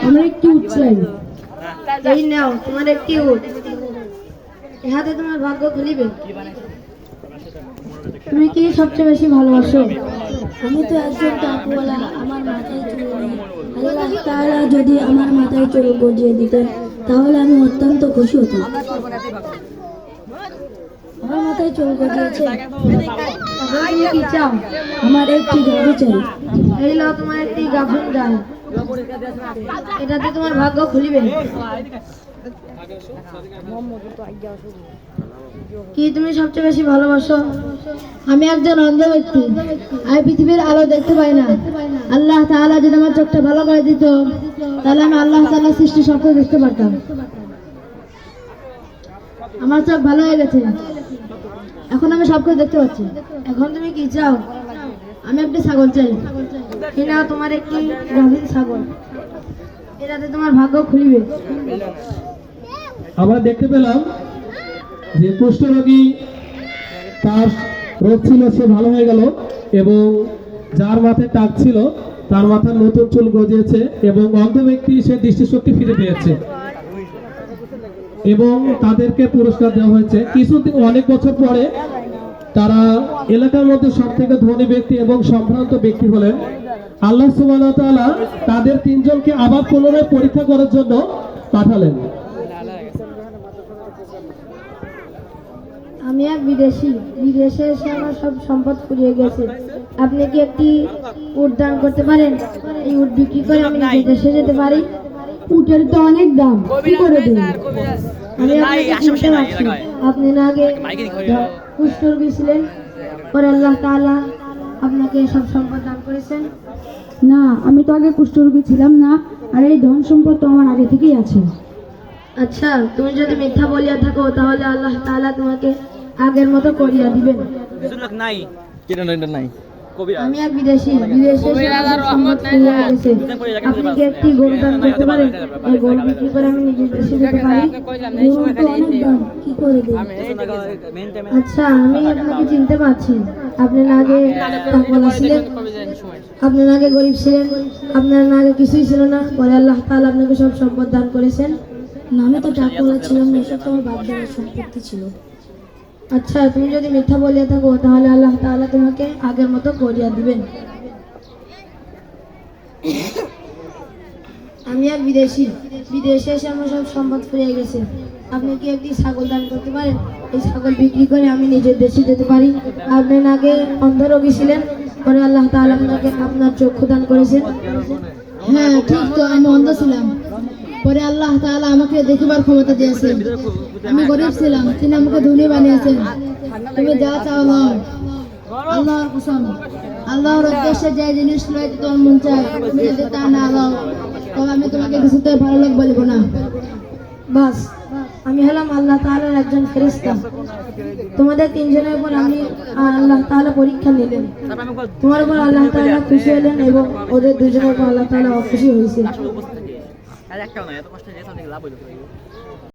আমার একটি উট চাই। এই নাও তোমার একটি উট, ইহাতে তোমার ভাগ্য খুলিবে। তুমি কি সবচেয়ে বেশি ভালোবাসো? আমি তো একজন টাকুওয়ালা, আমার মাথায় চুল নেই। আল্লাহ তাআলা যদি আমার মাথায় চুল গজিয়ে দিতেন তাহলে আমি অত্যন্ত খুশি হতাম। আমার মাথায় চুল গজিয়েছে। এখন তুমি কি চাও? আমার একটি গাড়ি চাই। এই নাও তোমার একটি গাভীর গায়ে, এটাতে তোমার ভাগ্য খুলিবে। কি তুমি সবচেয়ে বেশি ভালোবাসো? আমি একজন অন্ধ ব্যক্তি, আমি পৃথিবীর আলো দেখতে পাই না। আল্লাহ তাআলা যদি আমার চোখটা ভালো করে দিত তাহলে আমি আল্লাহ তাআলার সৃষ্টি সব কিছু দেখতে পারতাম। আমার চোখ ভালো হয়ে গেছে, এখন আমি সব কিছু দেখতে পাচ্ছি। এখন তুমি কি চাও? আমি একটি ছাগল চাই। এই নাও তোমার একটি গাভীর ছাগল, এটাতে তোমার ভাগ্য খুলিবে। আমরা দেখতে পেলাম যে কুষ্ঠরোগী, তার রোগ ছিল, সে ভালো হয়ে গেল, এবং যার মাথায় টাক ছিল তার মাথায় নতুন চুল গজিয়েছে, এবং অন্ধ ব্যক্তি সে দৃষ্টিশক্তি ফিরে পেয়েছে, এবং তাদেরকে পুরস্কার দেওয়া হয়েছে। কিছুদিন, অনেক বছর পরে তারা এলাকার মধ্যে সব থেকে ধনী ব্যক্তি এবং সম্ভ্রান্ত ব্যক্তি হলেন। আল্লাহ সুবহানাহু ওয়া তাআলা তাদের তিনজনকে আবার পুনরায় পরীক্ষা করার জন্য পাঠালেন। আমি এক বিদেশি, বিদেশে এসে আমার সব সম্পদ ফুরিয়ে গেছে। আপনি কি একটি উট দান করতে পারেন? এই উট বিক্রি করে আমি নিজের দেশে যেতে পারি। উটের তো অনেক দাম, কি করে দেব? আমি আপনাকে চিনতে পারছি। আপনি না আগে কুষ্ঠরোগী ছিলেন, পরে আল্লাহ তাআলা আপনাকে সব সম্পদ দান করেছেন। না, আমি তো আগে কুষ্ঠরোগী ছিলাম না, আর এই ধন সম্পদ তো আমার আগে থেকেই আছে। আচ্ছা, তুমি যদি মিথ্যা বলিয়া থাকো তাহলে আল্লাহ তাআলা তোমাকে আগের মতো করিয়া দিবেন। আমি এক বিদেশি, বিদেশে এসে আমার সম্পদ ফুরিয়ে গেছে। আপনি কি একটি গরু দান করতে পারেন? এই গরু বিক্রি করে আমি নিজের দেশে যেতে পারি। গরুর তো অনেক দাম, কি করে দেব? আচ্ছা, আমি আপনাকে চিনতে পারছি। আপনি না আগে টাকাওয়ালা ছিলেন, আপনি না আগে গরিব ছিলেন, আপনার না আগে কিছুই ছিল না, পরে আল্লাহ তাআলা আপনাকে সব সম্পদ দান করেছেন। না, আমি তো টাকুওয়ালা ছিলাম না, এসব তো আমার বাপ দাদার সম্পত্তি ছিল। আচ্ছা, তুমি যদি মিথ্যা বলিয়া থাকো তাহলে আল্লাহ তাআলা তোমাকে আগের মতো করিয়া দিবেন। আমি এক বিদেশি, বিদেশে এসে আমার সব সম্পদ ফুরিয়ে গেছে। আপনি কি একটি ছাগল দান করতে পারেন? এই ছাগল বিক্রি করে আমি নিজের দেশে যেতে পারি। আপনি না আগে অন্ধ রোগী ছিলেন, পরে আল্লাহ তাআলা আপনাকে আপনার চক্ষু দান করেছেন। হ্যাঁ ঠিক তো, আমি অন্ধ ছিলাম, পরে আল্লাহ তাআলা আমাকে দেখিবার ক্ষমতা দিয়েছেন। আমি গরিব ছিলাম, তিনি আমাকে ধনী বানিয়েছেন। তুমি যা চাও নাও, আল্লাহর কসম। আল্লাহর উদ্দেশ্যে যে জিনিস লইতে তোমার মন চায়, তুমি যদি তা না দাও তবে আমি তোমাকে কিছুতে ভালো লোক বলবো না। বাস, আমি হলাম আল্লাহ তাআলার একজন ফেরেশতা। তোমাদের তিনজনের উপর আমি আল্লাহ তাআলা পরীক্ষা নিলেন। তোমার উপর আল্লাহ তাআলা খুশি হলেন এবং ওদের দুজনের উপর আল্লাহ তাআলা অখুশি হয়েছে।